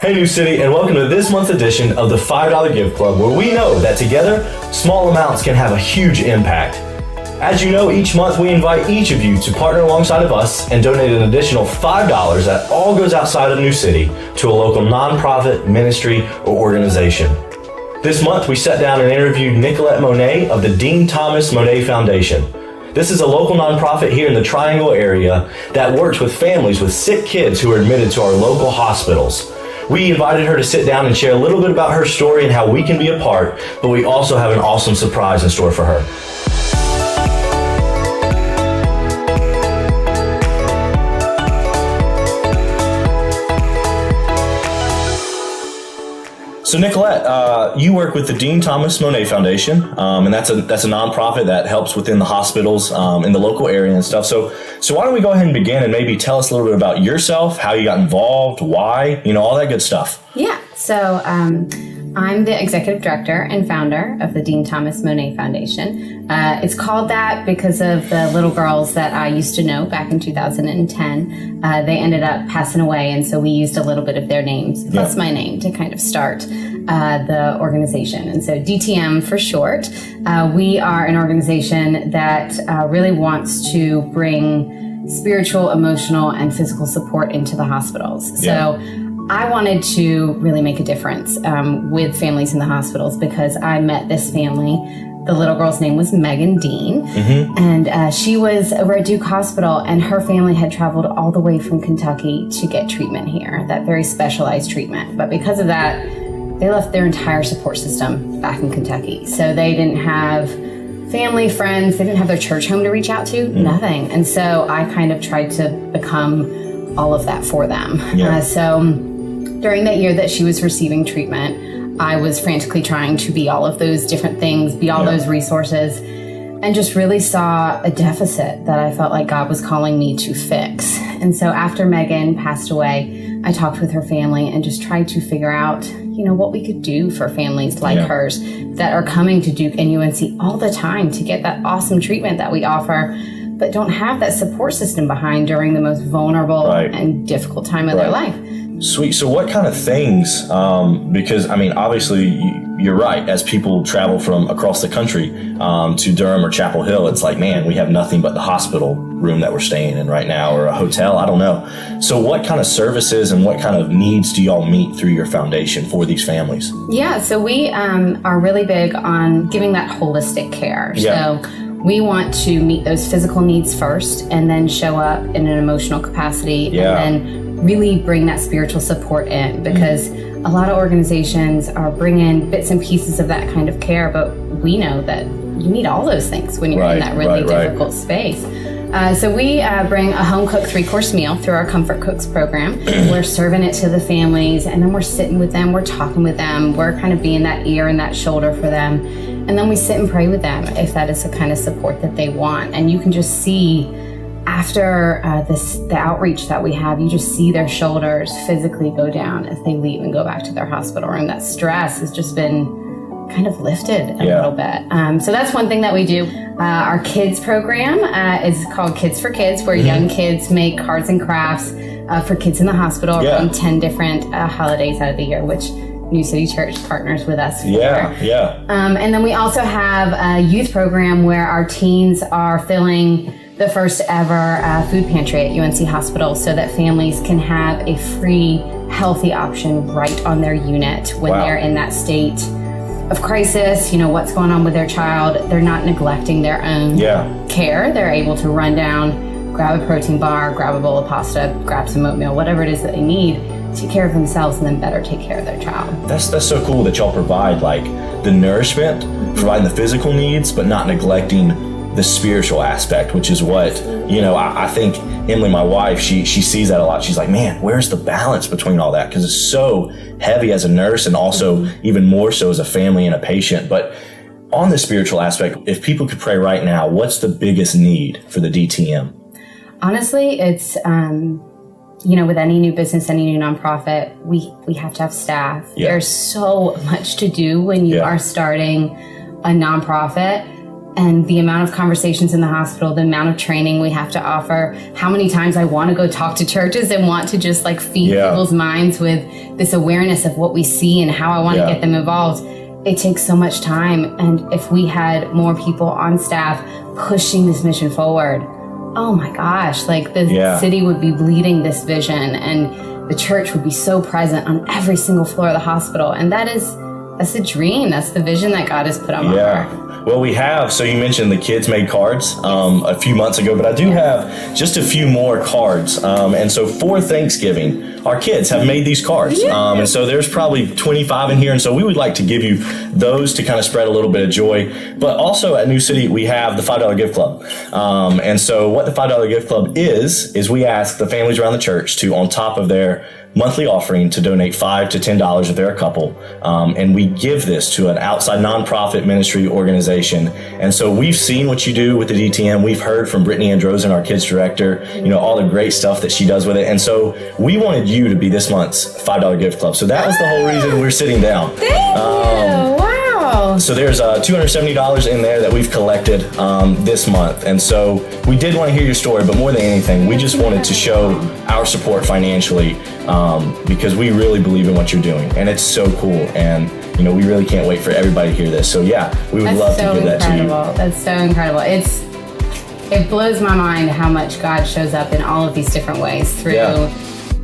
Hey New City, and welcome to this month's edition of the $5 Give Club, where we know that together, small amounts can have a huge impact. As you know, each month we invite each of you to partner alongside of us and donate an additional $5 that all goes outside of New City to a local nonprofit, ministry, or organization. This month we sat down and interviewed Nicolette Moinet of the Dean Thomas Moinet Foundation. This is a local nonprofit here in the Triangle area that works with families with sick kids who are admitted to our local hospitals. We invited her to sit down and share a little bit about her story and how we can be a part, but we also have an awesome surprise in store for her. So Nicolette, you work with the Dean Thomas Moinet Foundation, and that's a nonprofit that helps within the hospitals in the local area and stuff. So why don't we go ahead and begin and maybe tell us a little bit about yourself, how you got involved, why, all that good stuff. Yeah. So I'm the executive director and founder of the Dean Thomas Moinet Foundation. It's called that because of the little girls that I used to know back in 2010. They ended up passing away, and so we used a little bit of their names, plus my name, to kind of start the organization. And so DTM for short. We are an organization that really wants to bring spiritual, emotional, and physical support into the hospitals. So I wanted to really make a difference with families in the hospitals because I met this family. The little girl's name was Megan Dean, and she was over at Duke Hospital, and her family had traveled all the way from Kentucky to get treatment here, that very specialized treatment. But because of that, they left their entire support system back in Kentucky. So they didn't have family, friends, they didn't have their church home to reach out to, nothing. And so I kind of tried to become all of that for them. So during that year that she was receiving treatment, I was frantically trying to be all of those different things, be all those resources, and just really saw a deficit that I felt like God was calling me to fix. And so after Megan passed away, I talked with her family and just tried to figure out, what we could do for families like hers that are coming to Duke and UNC all the time to get that awesome treatment that we offer, but don't have that support system behind during the most vulnerable and difficult time of their life. Sweet. So what kind of things, because obviously you're right, as people travel from across the country to Durham or Chapel Hill, it's like, man, we have nothing but the hospital room that we're staying in right now, or a hotel, I don't know. So what kind of services and what kind of needs do y'all meet through your foundation for these families? Yeah, so we are really big on giving that holistic care. So we want to meet those physical needs first and then show up in an emotional capacity and then really bring that spiritual support in, because a lot of organizations are bringing bits and pieces of that kind of care, but we know that you need all those things when you're in that really difficult space. So we bring a home-cooked 3-course meal through our Comfort Cooks program. We're serving it to the families, and then we're sitting with them, we're talking with them, we're kind of being that ear and that shoulder for them. And then we sit and pray with them if that is the kind of support that they want. And you can just see after the outreach that we have, you just see their shoulders physically go down as they leave and go back to their hospital room. That stress has just been kind of lifted a little bit. So that's one thing that we do. Our kids program is called Kids for Kids, where young kids make cards and crafts for kids in the hospital around 10 different holidays out of the year, which New City Church partners with us for. And then we also have a youth program where our teens are filling the first ever food pantry at UNC Hospital so that families can have a free, healthy option right on their unit when they're in that state of crisis, what's going on with their child. They're not neglecting their own care. They're able to run down, grab a protein bar, grab a bowl of pasta, grab some oatmeal, whatever it is that they need, take care of themselves, and then better take care of their child. That's so cool that y'all provide like the nourishment, providing the physical needs, but not neglecting the spiritual aspect, which is what, I think Emily, my wife, she sees that a lot. She's like, man, where's the balance between all that? Because it's so heavy as a nurse and also even more so as a family and a patient. But on the spiritual aspect, if people could pray right now, what's the biggest need for the DTM? Honestly, it's, with any new business, any new nonprofit, we have to have staff. There's so much to do when you are starting a nonprofit. and the amount of conversations in the hospital, the amount of training we have to offer, how many times I want to go talk to churches and want to just like feed people's minds with this awareness of what we see and how I want to get them involved. It takes so much time. And if we had more people on staff pushing this mission forward, oh my gosh, like the city would be bleeding this vision, and the church would be so present on every single floor of the hospital. And that's the dream. That's the vision that God has put on my heart. Well, we have, so you mentioned the kids made cards a few months ago, but I do have just a few more cards. And so for Thanksgiving, our kids have made these cards. And so there's probably 25 in here. And so we would like to give you those to kind of spread a little bit of joy. But also at New City, we have the $5 Gift Club. And so what the $5 Gift Club is we ask the families around the church to, on top of their monthly offering, to donate $5 to $10 if they're a couple. And we give this to an outside nonprofit ministry organization. And so we've seen what you do with the DTM. We've heard from Brittany Androsen, our kids director, all the great stuff that she does with it. And so we wanted you to be this month's $5 Gift Club. So that was the whole reason we're sitting down. Thank you. Wow. So there's $270 in there that we've collected this month. And so we did want to hear your story, but more than anything, we just wanted to show our support financially because we really believe in what you're doing. And it's so cool. And, we really can't wait for everybody to hear this. So yeah, we would love to give that to you. That's so incredible. It blows my mind how much God shows up in all of these different ways through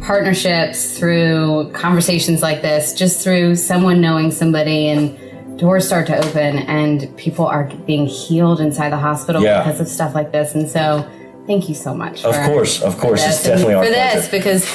partnerships, through conversations like this, just through someone knowing somebody, and doors start to open and people are being healed inside the hospital because of stuff like this. And so thank you so much. Of course. It's definitely our pleasure. Because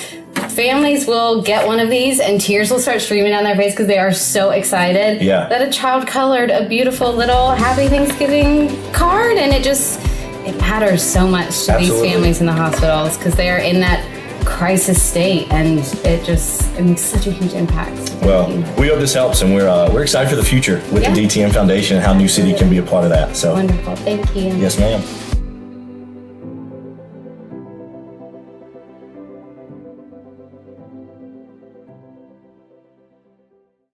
families will get one of these and tears will start streaming down their face because they are so excited that a child colored a beautiful little Happy Thanksgiving card. And it matters so much to these families in the hospitals because they are in that crisis state, and it makes such a huge impact. So we hope this helps, and we're excited for the future with the DTM Foundation and how New City can be a part of that. So wonderful. Thank you. Yes, ma'am.